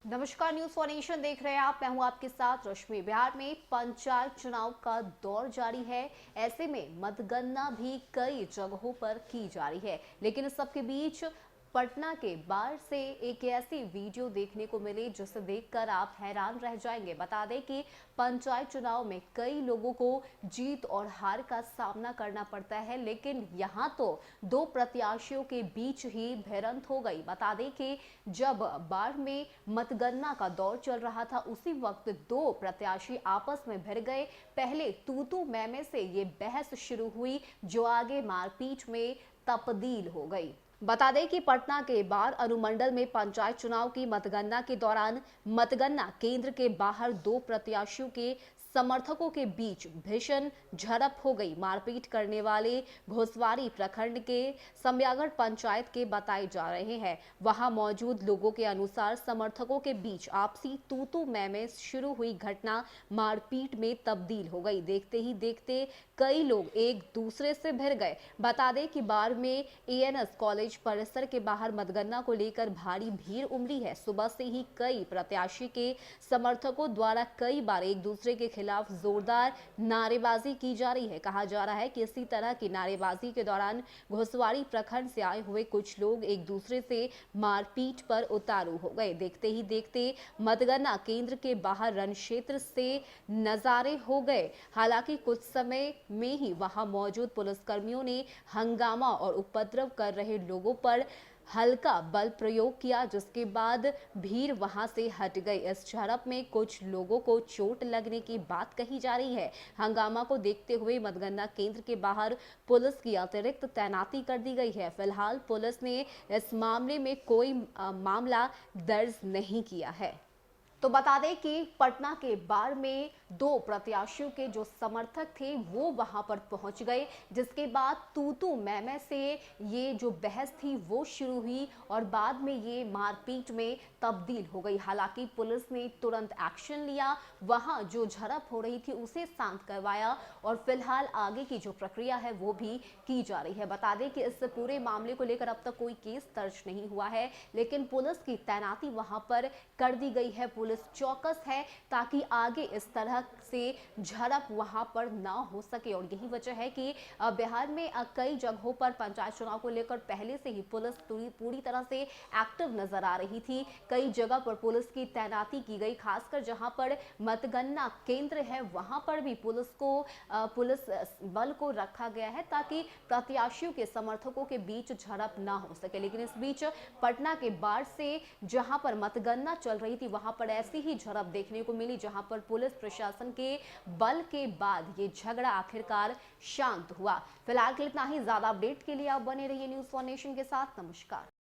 नमस्कार, news for nation देख रहे हैं आप। मैं हूं आपके साथ रश्मि। बिहार में पंचायत चुनाव का दौर जारी है। ऐसे में मतगणना भी कई जगहों पर की जा रही है, लेकिन इस सबके बीच पटना के बाढ़ से एक ऐसी वीडियो देखने को मिली जिसे देखकर आप हैरान रह जाएंगे। बता दें कि पंचायत चुनाव में कई लोगों को जीत और हार का सामना करना पड़ता है, लेकिन यहां तो दो प्रत्याशियों के बीच ही भिड़ंत हो गई। बता दें कि जब बाढ़ में मतगणना का दौर चल रहा था, उसी वक्त दो प्रत्याशी आपस में भिड़ गए। पहले तू मैं से ये बहस शुरू हुई, जो आगे मारपीट में तब्दील हो गई। बता दें कि पटना के बाढ़ अनुमंडल में पंचायत चुनाव की मतगणना के दौरान मतगणना केंद्र के बाहर दो प्रत्याशियों के समर्थकों के बीच भीषण झड़प हो गई। मारपीट करने वाले घोसवारी प्रखंड के सम्यागढ़ पंचायत के बताए जा रहे हैं। वहां मौजूद लोगों के अनुसार समर्थकों के बीच आपसी तू मैं शुरू हुई घटना मारपीट में तब्दील हो गई। देखते ही देखते कई लोग एक दूसरे से भिड़ गए। बता दें कि बाढ़ में एएनएस कॉलेज परिसर के बाहर मतगणना को लेकर भारी भीड़ उमड़ी है। सुबह से ही कई प्रत्याशी के समर्थकों द्वारा कई बार एक दूसरे के खिलाफ जोरदार नारेबाजी की जा रही है। कहा जा रहा है कि इसी तरह की नारेबाजी के दौरान घोसवारी प्रखंड से आए हुए कुछ लोग एक दूसरे से मारपीट पर उतारू हो गए। देखते ही देखते मतगणना केंद्र के बाहर रण क्षेत्र से नजारे हो गए। हालांकि कुछ समय में ही वहां मौजूद पुलिसकर्मियों ने हंगामा और उपद्रव कर रहे लोगों पर हल्का बल प्रयोग किया, जिसके बाद भीड़ वहां से हट गई। इस झड़प में कुछ लोगों को चोट लगने की बात कही जा रही है। हंगामा को देखते हुए मतगणना केंद्र के बाहर पुलिस की अतिरिक्त तैनाती कर दी गई है। फिलहाल पुलिस ने इस मामले में कोई मामला दर्ज नहीं किया है। तो बता दें कि पटना के बाढ़ में दो प्रत्याशियों के जो समर्थक थे वो वहां पर पहुंच गए, जिसके बाद तू मैं से ये जो बहस थी वो शुरू हुई और बाद में ये मारपीट में तब्दील हो गई। हालांकि पुलिस ने तुरंत एक्शन लिया, वहां जो झड़प हो रही थी उसे शांत करवाया और फिलहाल आगे की जो प्रक्रिया है वो भी की जा रही है। बता दें कि इस पूरे मामले को लेकर अब तक कोई केस दर्ज नहीं हुआ है, लेकिन पुलिस की तैनाती वहां पर कर दी गई है। पुलिस चौकस है ताकि आगे इस तरह से झड़प वहां पर ना हो सके। और यही वजह है कि बिहार में कई जगहों पर पंचायत चुनाव को लेकर पहले से ही पुलिस पूरी तरह से एक्टिव नजर आ रही थी। कई जगह पर पुलिस की तैनाती की गई, खासकर जहां पर मतगणना केंद्र है वहां पर भी पुलिस बल को रखा गया है ताकि प्रत्याशियों के समर्थकों के बीच झड़प ना हो सके। लेकिन इस बीच पटना के बाढ़ से जहां पर मतगणना चल रही थी वहां पर ऐसी ही झड़प देखने को मिली, जहां पर पुलिस प्रशासन के बल के बाद ये झगड़ा आखिरकार शांत हुआ। फिलहाल के लिए इतना ही। ज्यादा अपडेट के लिए आप बने रहिए न्यूज फॉर नेशन के साथ। नमस्कार।